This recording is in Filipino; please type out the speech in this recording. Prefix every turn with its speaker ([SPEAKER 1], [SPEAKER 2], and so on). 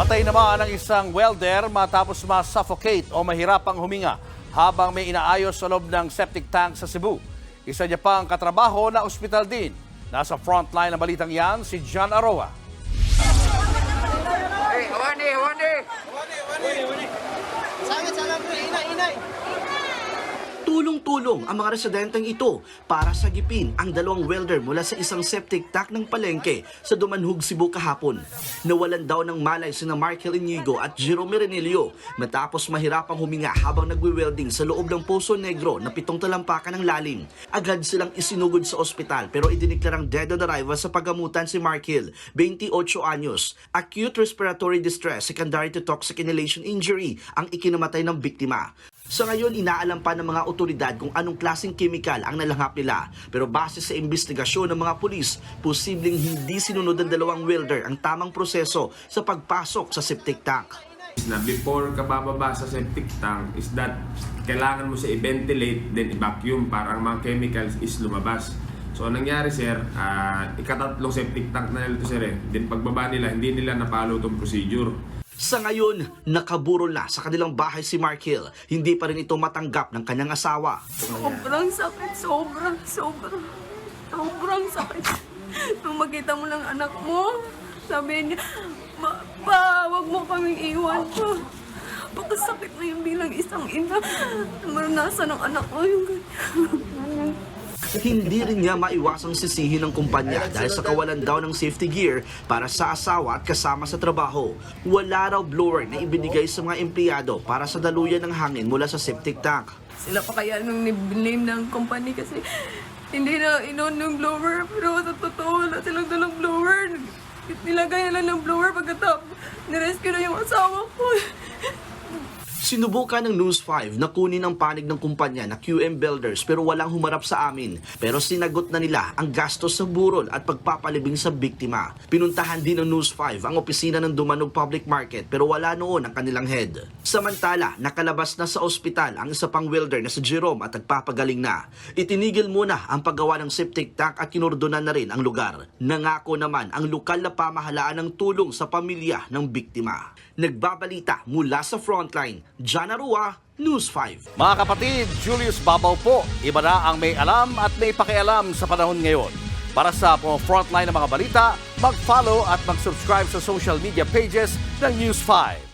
[SPEAKER 1] Patay naman ang isang welder matapos ma-suffocate o mahirapang huminga habang may inaayos sa loob ng septic tank sa Cebu. Isa niya pang katrabaho na ospital din. Nasa frontline ng balitang yan si John Aroa.
[SPEAKER 2] Hey, Wandi!
[SPEAKER 3] Tulong-tulong ang mga residenteng ito para sagipin ang dalawang welder mula sa isang septic tank ng palengke sa Dumanhog, Cebu kahapon. Nawalan daw ng malay sina Markel Inigo at Jerome Renilio matapos mahirapang huminga habang nagwe-welding sa loob ng Poso Negro na 7 talampakan ng lalim. Agad silang isinugod sa ospital pero idineklarang dead on arrival sa paggamutan si Markel, 28 anyos. Acute respiratory distress secondary to toxic inhalation injury ang ikinamatay ng biktima. Sa ngayon, inaalam pa ng mga otoridad kung anong klaseng chemical ang nalanghap nila. Pero base sa investigasyon ng mga pulis, posibleng hindi sinunod ng dalawang welder ang tamang proseso sa pagpasok sa septic tank.
[SPEAKER 4] Na before ka bababa sa septic tank is that kailangan mo siya i-ventilate then i-vacuum para ang mga chemicals is lumabas. So anong nangyari sir, ikatatlong septic tank na nila ito sir then pagbaba nila hindi nila napalo itong procedure.
[SPEAKER 3] Sa ngayon, nakaburol na sa kanilang bahay si Markel. Hindi pa rin ito matanggap ng kanyang asawa.
[SPEAKER 5] Sobrang sakit, sobrang sakit. Nung makita mo lang anak mo, sabi niya, Pa, wag mo kaming iwan pa. Pagkasakit na yung bilang isang ina. Maranasan ng anak ko yung ganyan.
[SPEAKER 3] Hindi rin niya maiwasang sisihin ng kumpanya dahil sa kawalan daw ng safety gear para sa asawa at kasama sa trabaho. Wala raw blower na ibinigay sa mga empleyado para sa daluyan ng hangin mula sa septic tank.
[SPEAKER 5] Sila pa kaya nung niblame ng company kasi hindi na inon yung blower. Pero sa totoo, wala silang dalang blower. Nilagay na lang ng blower pagkatapos nirescue na yung asawa ko.
[SPEAKER 3] Sinubukan ng News 5 na kunin ang panig ng kumpanya na QM Builders pero walang humarap sa amin. Pero sinagot na nila ang gastos sa burol at pagpapalibing sa biktima. Pinuntahan din ng News 5 ang opisina ng Dumanog Public Market pero wala noon ang kanilang head. Samantala, nakalabas na sa ospital ang isa pang welder na si Jerome at nagpapagaling na. Itinigil muna ang paggawa ng septic tank at kinordonan na rin ang lugar. Nangako naman ang lokal na pamahalaan ng tulong sa pamilya ng biktima. Nagbabalita mula sa frontline, John Arua, News 5.
[SPEAKER 1] Mga kapatid, Julius Babaw po. Iba na ang may alam at may pakialam sa panahon ngayon. Para sa frontline ng mga balita, mag-follow at mag-subscribe sa social media pages ng News 5.